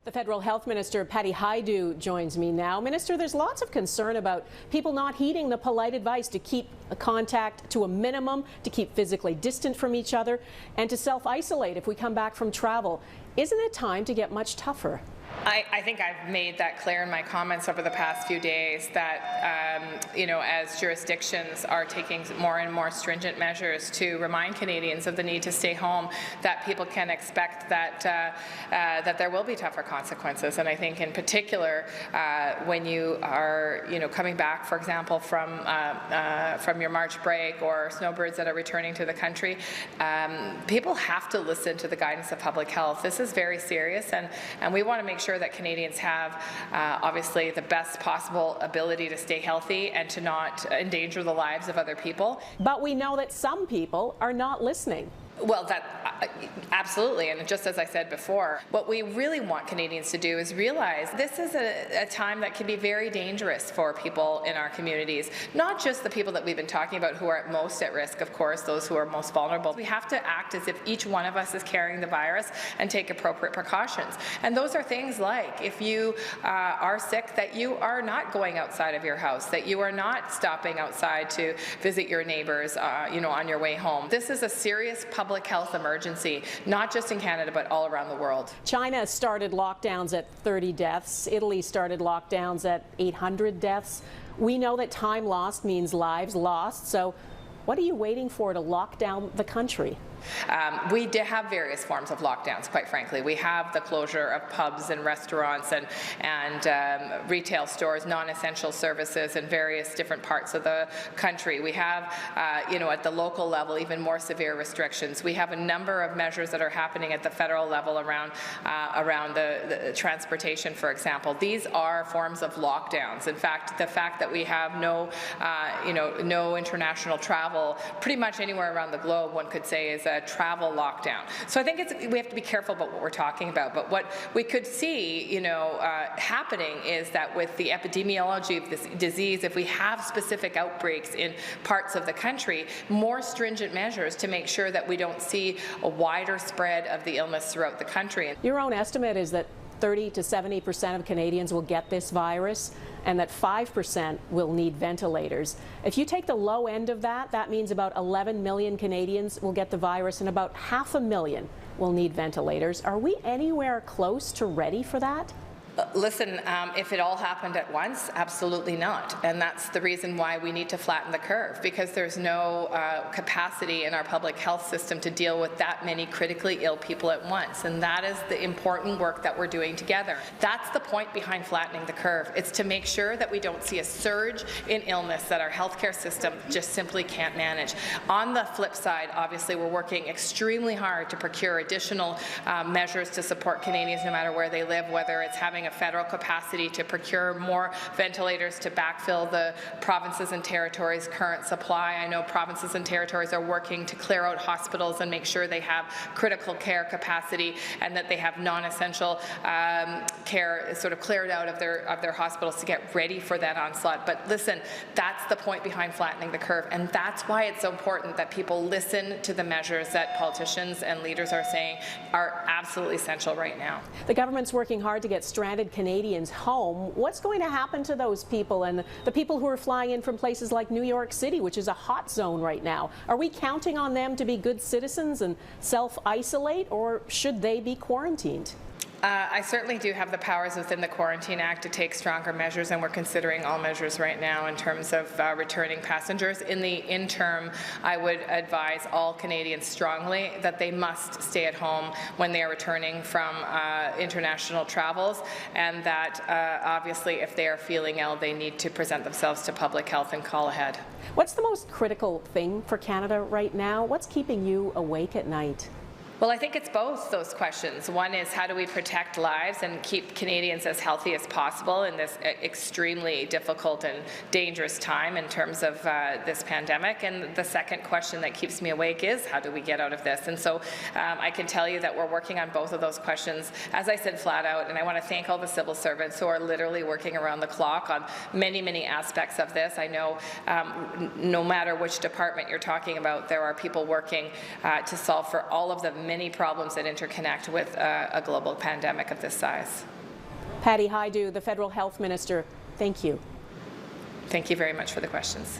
The Federal Health Minister, Patty Hajdu, joins me now. Minister, there's lots of concern about people not heeding the polite advice to keep contact to a minimum, to keep physically distant from each other, and to self-isolate if we come back from travel. Isn't it time to get much tougher? I think I've made that clear in my comments over the past few days that, as jurisdictions are taking more and more stringent measures to remind Canadians of the need to stay home, that people can expect that that there will be tougher consequences. And I think in particular, when you are, coming back, for example, from your March break or snowbirds that are returning to the country, people have to listen to the guidance of public health. This is very serious, and we want to make sure that Canadians have obviously the best possible ability to stay healthy and to not endanger the lives of other people. But we know that some people are not listening. Well, absolutely, and just as I said before, what we really want Canadians to do is realize this is a time that can be very dangerous for people in our communities, not just the people that we've been talking about who are most at risk, of course, those who are most vulnerable. We have to act as if each one of us is carrying the virus and take appropriate precautions. And those are things like, if you are sick, that you are not going outside of your house, that you are not stopping outside to visit your neighbors, on your way home. This is a serious public health emergency, not just in Canada, but all around the world. China started lockdowns at 30 deaths. Italy started lockdowns at 800 deaths. We know that time lost means lives lost. So what are you waiting for to lock down the country? We have various forms of lockdowns, quite frankly. We have the closure of pubs and restaurants and retail stores, non-essential services in various different parts of the country. We have, at the local level, even more severe restrictions. We have a number of measures that are happening at the federal level around the transportation, for example. These are forms of lockdowns. In fact, the fact that we have no international travel pretty much anywhere around the globe, one could say, is a travel lockdown. So I think we have to be careful about what we're talking about. But what we could see, happening is that with the epidemiology of this disease, if we have specific outbreaks in parts of the country, more stringent measures to make sure that we don't see a wider spread of the illness throughout the country. Your own estimate is that 30 to 70% of Canadians will get this virus, and that 5% will need ventilators. If you take the low end of that, that means about 11 million Canadians will get the virus and about 500,000 will need ventilators. Are we anywhere close to ready for that? Listen, if it all happened at once, absolutely not. And that's the reason why we need to flatten the curve, because there's no capacity in our public health system to deal with that many critically ill people at once. And that is the important work that we're doing together. That's the point behind flattening the curve. It's to make sure that we don't see a surge in illness that our healthcare system just simply can't manage. On the flip side, obviously, we're working extremely hard to procure additional measures to support Canadians no matter where they live, whether it's having a federal capacity to procure more ventilators to backfill the provinces and territories' current supply. I know provinces and territories are working to clear out hospitals and make sure they have critical care capacity and that they have non-essential care sort of cleared out of their hospitals to get ready for that onslaught. But listen, that's the point behind flattening the curve, and that's why it's so important that people listen to the measures that politicians and leaders are saying are absolutely essential right now. The government's working hard to get stranded Canadians home. What's going to happen to those people and the people who are flying in from places like New York City, which is a hot zone right now? Are we counting on them to be good citizens and self-isolate, or should they be quarantined? I certainly do have the powers within the Quarantine Act to take stronger measures, and we're considering all measures right now in terms of returning passengers. In the interim, I would advise all Canadians strongly that they must stay at home when they are returning from international travels, and that obviously if they are feeling ill, they need to present themselves to public health and call ahead. What's the most critical thing for Canada right now? What's keeping you awake at night? Well, I think it's both those questions. One is, how do we protect lives and keep Canadians as healthy as possible in this extremely difficult and dangerous time in terms of this pandemic? And the second question that keeps me awake is, how do we get out of this? And so I can tell you that we're working on both of those questions, as I said, flat out. And I want to thank all the civil servants who are literally working around the clock on many, many aspects of this. I know no matter which department you're talking about, there are people working to solve for all of the many problems that interconnect with a global pandemic of this size. Patty Hajdu, the Federal Health Minister, thank you. Thank you very much for the questions.